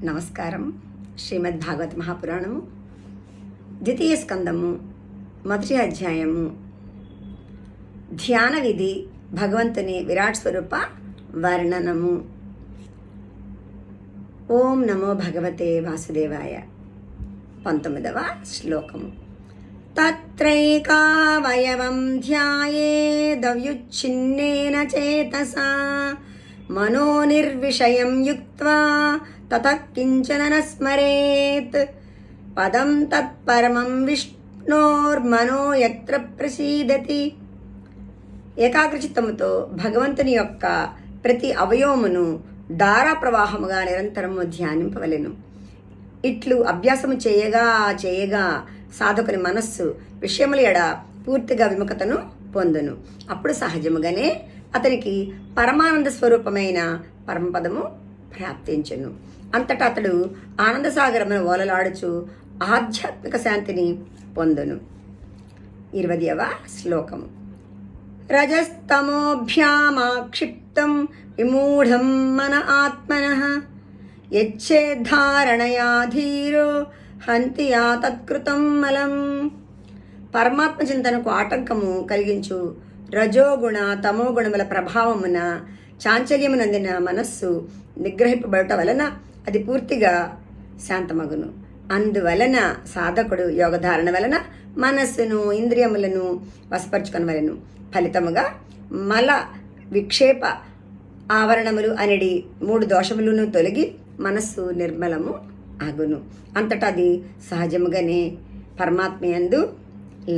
నమస్కారం. శ్రీమద్ భాగవత మహాపురాణము ద్వితీయ స్కందము మొదటి అధ్యాయము ధ్యాన విధి భగవంతుని విరాట్ స్వరూప వర్ణనము. ఓం నమో భగవతే వాసుదేవాయ. 19వ శ్లోకము. తత్రైకావయవం ధ్యాయేదవ్యుచ్ఛిన్నేన చేతసా మనో నిర్విషయం యుక్త్వా తతః కించన న స్మరేత్ పదం తత్పరమం విష్ణోర్మనో యత్ర ప్రసీదతి. ఏకాగ్రచిత్తముతో భగవంతుని యొక్క ప్రతి అవయవమును ధారా ప్రవాహముగా నిరంతరము ధ్యానింపవలెను. ఇట్లు అభ్యాసము చేయగా చేయగా సాధకుని మనస్సు విషయముల ఎడ పూర్తిగా విముఖతను పొందును. అప్పుడు సహజముగానే అతనికి పరమానంద స్వరూపమైన పరమపదము ప్రాప్తించును. అంతటా అతడు ఆనందసాగరమును ఓలలాడుచు ఆధ్యాత్మిక శాంతిని పొందును. 20వ శ్లోకము. రజస్తమోభ్యామాక్షిప్తం విమూఢం మన ఆత్మనః యచ్చేద్ధారణయా ధీరో హంతి యా తత్కృతం మలం. పరమాత్మ చింతనకు ఆటంకము కలిగించు రజోగుణ తమోగుణముల ప్రభావమున చాంచల్యమునందిన మనస్సు నిగ్రహింపబడట వలన అది పూర్తిగా శాంతమగును. అందువలన సాధకుడు యోగధారణ వలన మనస్సును ఇంద్రియములను వశపరుచుకొనవలెను. ఫలితముగా మల విక్షేప ఆవరణములు అనేది 3 దోషములను తొలగి మనస్సు నిర్మలము అగును. అంతటా అది సహజముగానే పరమాత్మయందు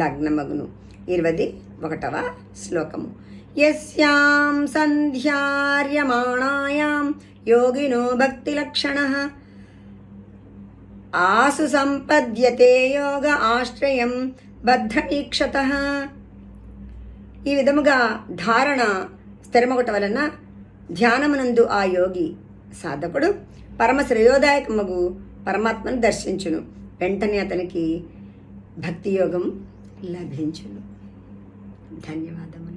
లగ్నమగును. 21వ శ్లోకము. యస్యాం సంధ్యార్యమాణాయాం యోగినో భక్తి లక్షణః ఆసు సంపద్యతే యోగ ఆశ్రయం బద్ధీక్షతః. ఈ విధముగా ధారణ స్థిరమగుట వలన ధ్యానమునందు ఆ యోగి సాధకుడు పరమ శ్రేయోదాయకమగు పరమాత్మను దర్శించును. వెంటనే అతనికి భక్తి యోగం లభించును. ధన్యవాదములు.